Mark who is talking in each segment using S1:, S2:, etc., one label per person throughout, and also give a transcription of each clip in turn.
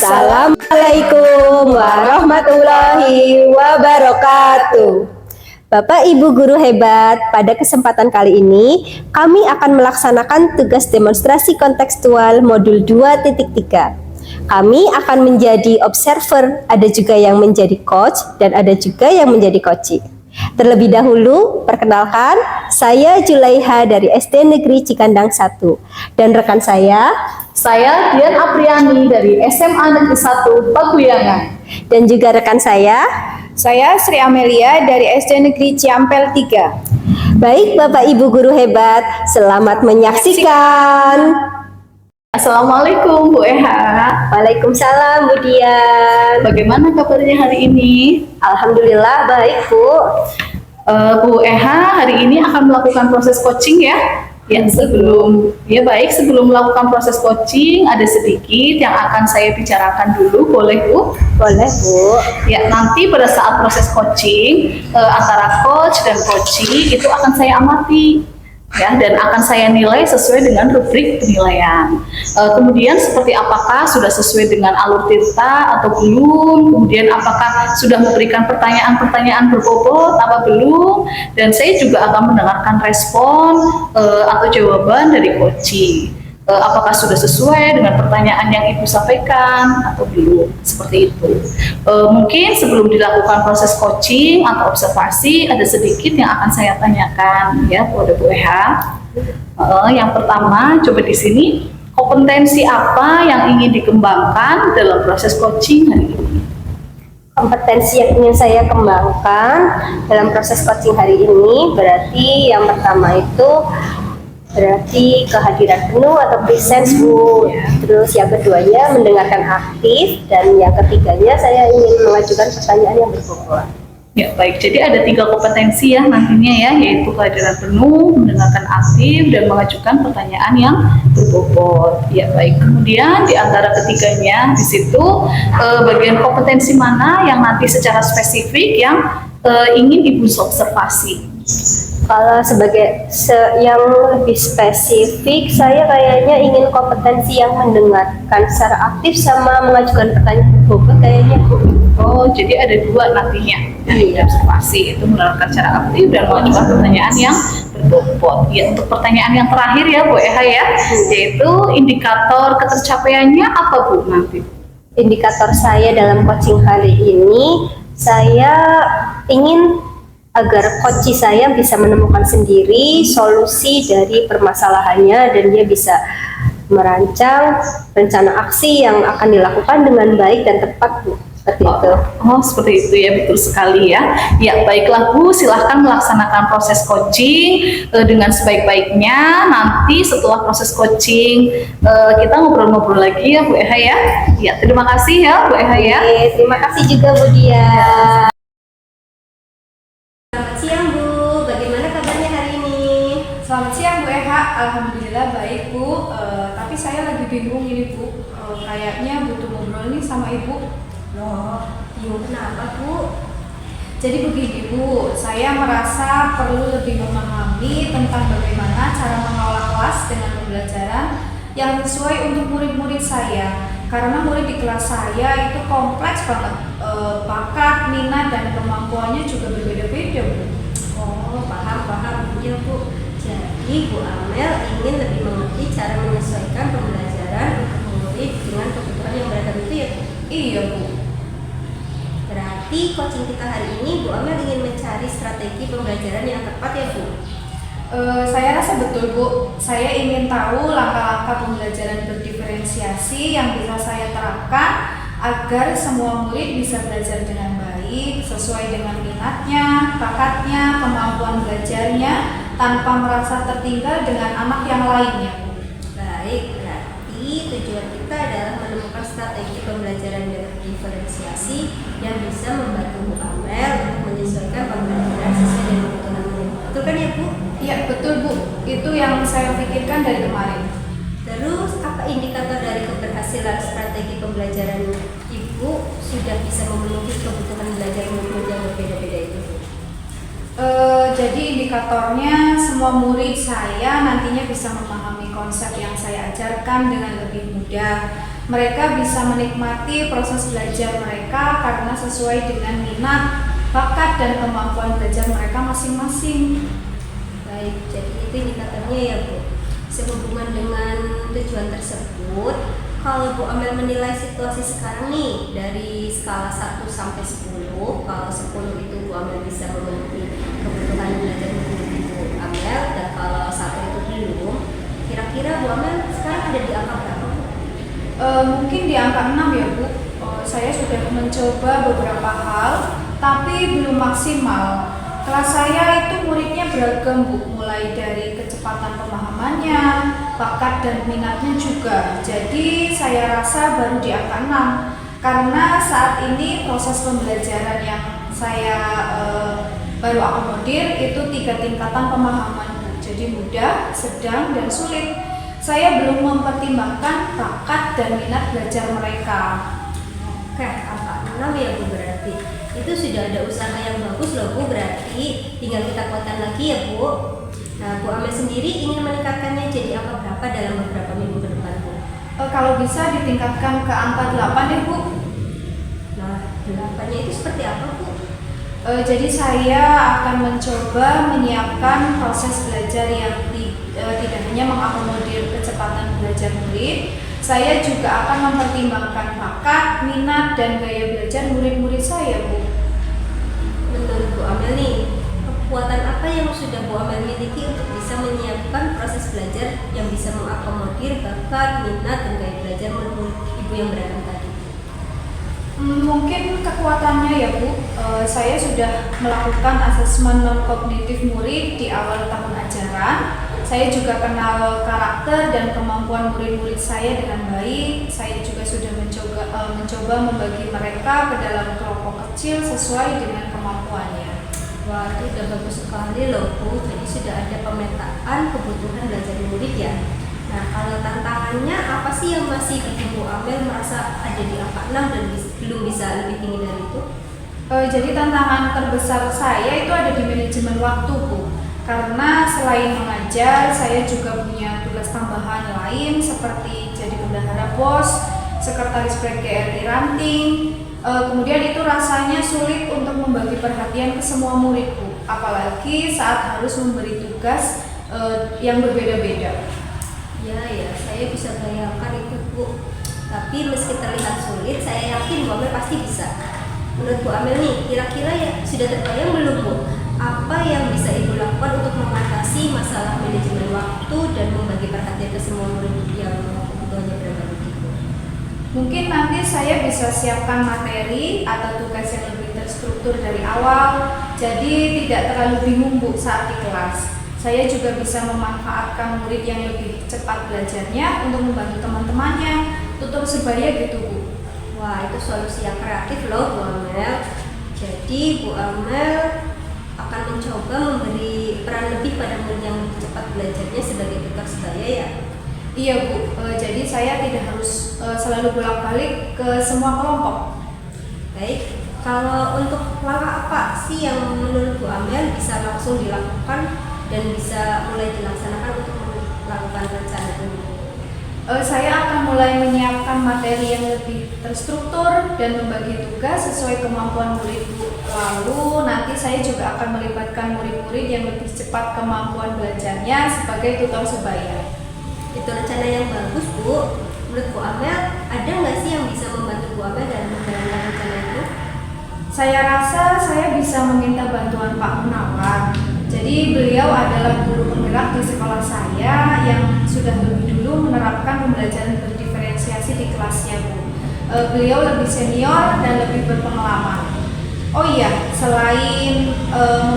S1: Assalamualaikum warahmatullahi wabarakatuh. Bapak Ibu guru hebat, pada kesempatan kali ini kami akan melaksanakan tugas demonstrasi kontekstual modul 2.3. Kami akan menjadi observer, ada juga yang menjadi coach dan ada juga yang menjadi coachee. Terlebih dahulu, perkenalkan, saya Julaiha dari SD Negeri Cikandang 1 dan rekan saya
S2: Dian Apriani dari SMA Negeri 1 Pakuyangan.
S1: Dan juga rekan saya
S3: Sri Amelia dari SD Negeri Ciampel 3.
S1: Baik Bapak Ibu guru hebat, selamat menyaksikan.
S2: Assalamualaikum Bu Eha.
S1: Waalaikumsalam Bu Dian.
S2: Bagaimana kabarnya hari ini?
S1: Alhamdulillah baik Bu.
S2: Bu Eha hari ini akan melakukan proses coaching ya. Sebelum melakukan proses coaching ada sedikit yang akan saya bicarakan dulu, boleh Bu?
S1: Boleh Bu.
S2: Ya, nanti pada saat proses coaching antara coach dan coachee itu akan saya amati ya, dan akan saya nilai sesuai dengan rubrik penilaian. Kemudian seperti apakah sudah sesuai dengan alur tirta atau belum, kemudian apakah sudah memberikan pertanyaan-pertanyaan berbobot apa belum, dan saya juga akan mendengarkan respon atau jawaban dari coachee. Apakah sudah sesuai dengan pertanyaan yang Ibu sampaikan atau belum, seperti itu. Mungkin sebelum dilakukan proses coaching atau observasi ada sedikit yang akan saya tanyakan ya kepada Bu Eha. Yang pertama, coba di sini kompetensi apa yang ingin dikembangkan dalam proses coaching hari ini?
S1: Kompetensi yang ingin saya kembangkan dalam proses coaching hari ini berarti yang pertama itu berarti kehadiran penuh atau presence Bu. Terus yang keduanya mendengarkan aktif, dan yang ketiganya saya ingin mengajukan pertanyaan yang berbobot.
S2: Ya baik, jadi ada 3 kompetensi ya nantinya ya, yaitu kehadiran penuh, mendengarkan aktif, dan mengajukan pertanyaan yang berbobot. Ya baik, kemudian di antara ketiganya di situ bagian kompetensi mana yang nanti secara spesifik yang ingin Ibu observasi?
S1: Kalau sebagai yang lebih spesifik, saya kayaknya ingin kompetensi yang mendengarkan secara aktif sama mengajukan pertanyaan berbobot kayaknya Bu.
S2: Oh, jadi ada 2 nantinya yang observasi, itu mendengarkan secara aktif dan mengajukan pertanyaan yang berbobot. Ya, untuk pertanyaan yang terakhir ya Bu Eha ya, yaitu indikator ketercapaiannya apa Bu nanti?
S1: Indikator saya dalam coaching kali ini, saya ingin agar coachee saya bisa menemukan sendiri solusi dari permasalahannya dan dia bisa merancang rencana aksi yang akan dilakukan dengan baik dan tepat Bu. Seperti itu.
S2: Oh, seperti itu ya, betul sekali ya. Ya, baiklah Bu, silahkan melaksanakan proses coaching dengan sebaik-baiknya. Nanti setelah proses coaching kita ngobrol-ngobrol lagi ya Bu Eha ya. Ya, terima kasih ya Bu Eha ya.
S1: Oke, terima kasih juga Bu Dian. Selamat siang Bu, bagaimana kabarnya hari ini?
S3: Selamat siang Bu Eha, alhamdulillah baik Bu. Tapi saya lagi bingung ini Bu. Kayaknya butuh ngobrol nih sama Ibu.
S1: Loh, bingung kenapa Bu?
S3: Jadi begini Bu, saya merasa perlu lebih memahami tentang bagaimana cara mengelola kelas dengan pembelajaran yang sesuai untuk murid-murid saya. Karena murid di kelas saya itu kompleks banget, bakat, minat, dan kemampuannya juga berbeda-beda Bu.
S1: Oh, paham ya Bu. Jadi Bu Amel ingin lebih mengerti cara menyesuaikan pembelajaran untuk murid dengan kebutuhan yang beragam itu ya Bu?
S3: Iya Bu.
S1: Berarti coaching kita hari ini Bu Amel ingin mencari strategi pembelajaran yang tepat ya Bu?
S3: Saya rasa betul Bu. Saya ingin tahu langkah-langkah pembelajaran berdiferensiasi yang bisa saya terapkan agar semua murid bisa belajar dengan baik, sesuai dengan minatnya, bakatnya, kemampuan belajarnya, tanpa merasa tertinggal dengan anak yang lainnya Bu.
S1: Baik, berarti tujuan kita adalah menemukan strategi pembelajaran berdiferensiasi yang bisa membantu Bu Amel untuk menyesuaikan pembelajaran sesuai dengan kebutuhan murid. Betul kan ya Bu?
S3: Iya betul Bu, itu yang saya pikirkan dari kemarin.
S1: Terus apa indikator dari keberhasilan strategi pembelajaran Ibu sudah bisa memenuhi kebutuhan belajar murid yang berbeda-beda itu?
S3: Jadi indikatornya semua murid saya nantinya bisa memahami konsep yang saya ajarkan dengan lebih mudah. Mereka bisa menikmati proses belajar mereka karena sesuai dengan minat, bakat, dan kemampuan belajar mereka masing-masing.
S1: Baik, jadi itu indikatornya ya Bu. Sehubungan dengan tujuan tersebut, kalau Bu Amel menilai situasi sekarang nih dari skala 1 sampai 10, kalau 10 itu Bu Amel bisa memenuhi kebutuhan belajar menurut Bu Amel, dan kalau 1 itu belum, kira-kira Bu Amel sekarang ada di angka berapa Bu?
S3: Mungkin di angka 6 ya Bu. Saya sudah mencoba beberapa hal, tapi belum maksimal. Kelas saya itu muridnya beragam Bu, mulai dari kecepatan pemahamannya, bakat dan minatnya juga. Jadi saya rasa baru di angka 6, karena saat ini proses pembelajaran yang saya baru akomodir itu 3 tingkatan pemahaman Bu. Jadi mudah, sedang, dan sulit. Saya belum mempertimbangkan bakat dan minat belajar mereka.
S1: Oke, angka 6 ya Bu berarti. Itu sudah ada usaha yang bagus loh Bu, berarti tinggal kita kuatkan lagi ya Bu. Nah, Bu Amel sendiri ingin meningkatkannya jadi angka berapa dalam beberapa minggu ke depan Bu?
S3: Kalau bisa ditingkatkan ke angka 8 deh Bu.
S1: Nah, 8-nya itu seperti apa Bu?
S3: Jadi saya akan mencoba menyiapkan proses belajar yang tidak hanya mengakomodir kecepatan belajar murid. Saya juga akan mempertimbangkan bakat, minat, dan gaya belajar murid-murid saya Bu.
S1: Menurut Bu Amel nih, kekuatan apa yang sudah Bu Amel miliki untuk bisa menyiapkan proses belajar yang bisa mengakomodir bakat, minat, dan gaya belajar murid Ibu yang beragam tadi?
S3: Mungkin kekuatannya ya Bu, saya sudah melakukan asesmen non-kognitif murid di awal tahun ajaran. Saya juga kenal karakter dan kemampuan murid-murid saya dengan baik. Saya juga sudah mencoba membagi mereka ke dalam kelompok kecil sesuai dengan kemampuannya.
S1: Wah, itu udah bagus sekali loh Bu, jadi sudah ada pemetaan kebutuhan belajar murid ya. Nah, kalau tantangannya apa sih yang masih bikin Bu Amel merasa ada di angka 6 dan belum bisa lebih tinggi dari itu?
S3: Jadi tantangan terbesar saya itu ada di manajemen waktu Bu. Karena selain mengajar, saya juga punya tugas tambahan lain seperti jadi bendahara BOS, sekretaris PGRI ranting. Kemudian itu rasanya sulit untuk membagi perhatian ke semua murid Bu, apalagi saat harus memberi tugas yang berbeda-beda.
S1: Ya, saya bisa bayangkan itu Bu. Tapi meski terlihat sulit, saya yakin Bu Amel pasti bisa. Menurut Bu Amel nih, kira-kira ya sudah terbayang belum Bu? Apa yang bisa Ibu lakukan untuk mengatasi masalah manajemen waktu dan membagi perhatian ke semua murid yang kebutuhannya berbeda Bu?
S3: Mungkin nanti saya bisa siapkan materi atau tugas yang lebih terstruktur dari awal, jadi tidak terlalu bingung Bu saat di kelas. Saya juga bisa memanfaatkan murid yang lebih cepat belajarnya untuk membantu teman-temannya, tutur sebaya gitu Bu.
S1: Wah, itu solusi yang kreatif loh Bu Amel. Jadi Bu Amel akan mencoba memberi peran lebih pada murid yang lebih cepat belajarnya sebagai tutor sebaya ya?
S3: Iya Bu, jadi saya tidak harus selalu bolak-balik ke semua kelompok.
S1: Baik, kalau untuk langkah apa sih yang menurut Bu Amel bisa langsung dilakukan dan bisa mulai dilaksanakan untuk melakukan rencana ini?
S3: Saya akan mulai menyiapkan materi yang lebih terstruktur dan membagi tugas sesuai kemampuan murid Bu. Lalu nanti saya juga akan melibatkan murid-murid yang lebih cepat kemampuan belajarnya sebagai tutor sebaya.
S1: Itu rencana yang bagus Bu. Menurut Bu Amel, ada nggak sih yang bisa membantu Bu Amel dalam menjalankan rencana itu?
S3: Saya rasa saya bisa meminta bantuan Pak Munawar. Jadi beliau adalah guru penggerak di sekolah saya yang sudah lebih dulu menerapkan pembelajaran berdiferensiasi di kelasnya Bu. Beliau lebih senior dan lebih berpengalaman. Oh iya, selain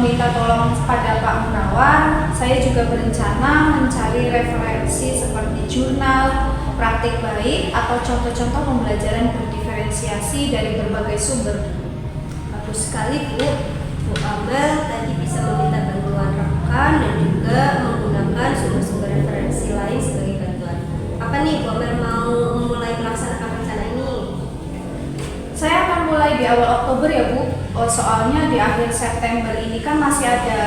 S3: meminta tolong pada Pak Munawar, saya juga berencana mencari referensi seperti jurnal, praktik baik, atau contoh-contoh pembelajaran berdiferensiasi dari berbagai sumber.
S1: Bagus sekali Bu. Bu Amel tadi bisa meminta bantuan rekan dan juga menggunakan sumber-sumber referensi lain sebagai bantuan. Apa nih Bu Amel mau mulai melaksanakan rencana ini?
S3: Saya akan mulai di awal Oktober ya Bu. Soalnya di akhir September ini kan masih ada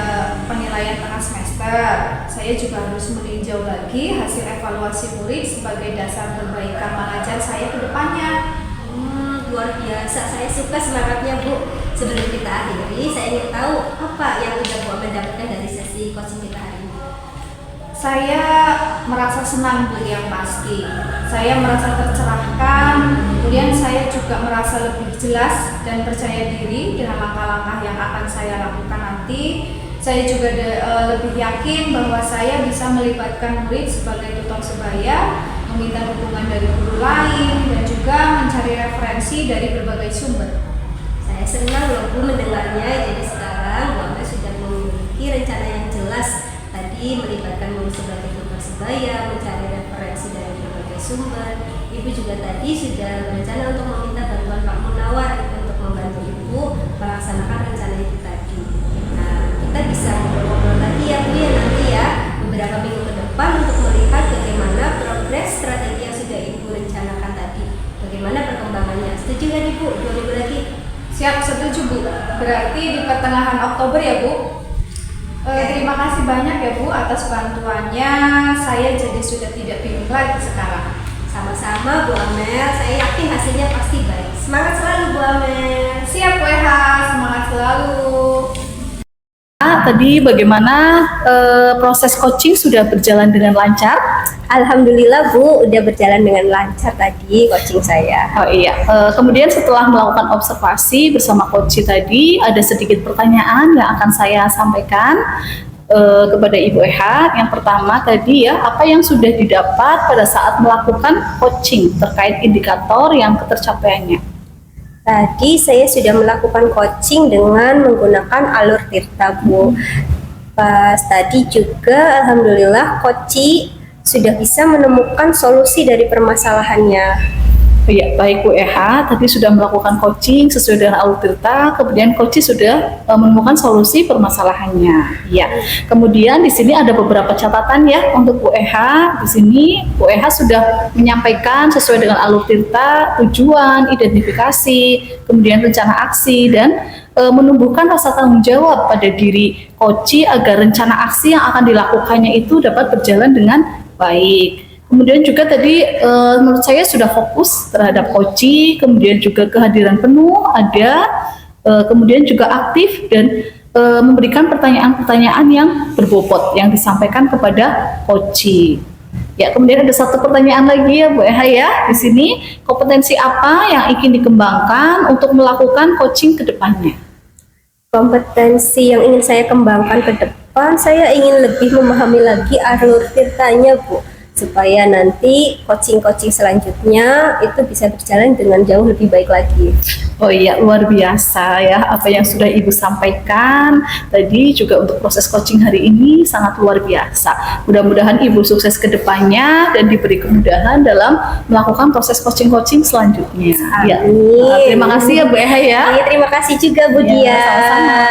S3: penilaian tengah semester. Saya juga harus meninjau lagi hasil evaluasi murid sebagai dasar perbaikan mengajar saya ke depannya.
S1: Luar biasa, saya suka semangatnya Bu. Sebelum kita akhiri, saya ingin tahu apa yang udah Bu Amel dapatkan dari sesi coaching kita hari ini.
S3: Saya merasa senang Bu yang pasti. Saya merasa tercerahkan, kemudian saya juga merasa lebih jelas dan percaya diri dengan langkah-langkah yang akan saya lakukan nanti. Saya juga lebih yakin bahwa saya bisa melibatkan murid sebagai tutor sebaya, meminta dukungan dari guru lain, dan juga mencari referensi dari berbagai sumber.
S1: Saya senang loh Bu mendengarnya. Jadi sekarang Bu Amel sudah memiliki rencana yang jelas. Tadi melibatkan murid sebagai tutor sebaya, mencari referensi dari berbagai sumber. Ibu juga tadi sudah berencana untuk meminta bantuan Pak Munawar untuk membantu Ibu melaksanakan rencana itu tadi. Nah, kita bisa ngobrol-ngobrol lagi ya Bu ya nanti ya beberapa minggu ke depan untuk melihat bagaimana progres strategi yang sudah Ibu rencanakan tadi. Bagaimana perkembangannya? Setuju nggak nih Bu? 2 minggu lagi?
S3: Siap, setuju Bu. Berarti di pertengahan Oktober ya Bu? Terima kasih banyak ya Bu atas bantuannya. Saya jadi sudah tidak bingung lagi sekarang.
S1: Sama-sama Bu Amel, saya yakin hasilnya pasti baik. Semangat selalu Bu Amel.
S3: Siap WH, semangat selalu.
S2: Tadi bagaimana proses coaching sudah berjalan dengan lancar?
S1: Alhamdulillah Bu, udah berjalan dengan lancar tadi coaching saya.
S2: Oh iya, kemudian setelah melakukan observasi bersama coach tadi, ada sedikit pertanyaan yang akan saya sampaikan kepada Ibu Eha. Yang pertama tadi ya, apa yang sudah didapat pada saat melakukan coaching terkait indikator yang ketercapaiannya?
S1: Tadi saya sudah melakukan coaching dengan menggunakan alur Tirta Bu. Pas tadi juga Alhamdulillah coach sudah bisa menemukan solusi dari permasalahannya.
S2: Ya, baik Bu Eha, tadi sudah melakukan coaching sesuai dengan alur Tirta, kemudian coach sudah menemukan solusi permasalahannya. Ya, kemudian di sini ada beberapa catatan ya untuk Bu Eha. Di sini Bu Eha sudah menyampaikan sesuai dengan alur Tirta tujuan, identifikasi, kemudian rencana aksi dan menumbuhkan rasa tanggung jawab pada diri coach agar rencana aksi yang akan dilakukannya itu dapat berjalan dengan baik. Kemudian juga tadi menurut saya sudah fokus terhadap coaching, kemudian juga kehadiran penuh ada, kemudian juga aktif dan memberikan pertanyaan-pertanyaan yang berbobot yang disampaikan kepada coaching. Ya, kemudian ada satu pertanyaan lagi ya Bu Eha ya. Di sini kompetensi apa yang ingin dikembangkan untuk melakukan coaching ke depannya?
S1: Kompetensi yang ingin saya kembangkan ke depan, saya ingin lebih memahami lagi alur Tirtanya Bu, supaya nanti coaching-coaching selanjutnya itu bisa berjalan dengan jauh lebih baik lagi.
S2: Oh iya, luar biasa ya apa yang sudah Ibu sampaikan tadi juga untuk proses coaching hari ini sangat luar biasa. Mudah-mudahan Ibu sukses ke depannya dan diberi kemudahan dalam melakukan proses coaching-coaching selanjutnya. Ya.
S1: Amin.
S2: Terima kasih ya Bu Eha ya.
S1: Terima kasih juga Bu
S2: Ya,
S1: Dia.
S2: sama-sama.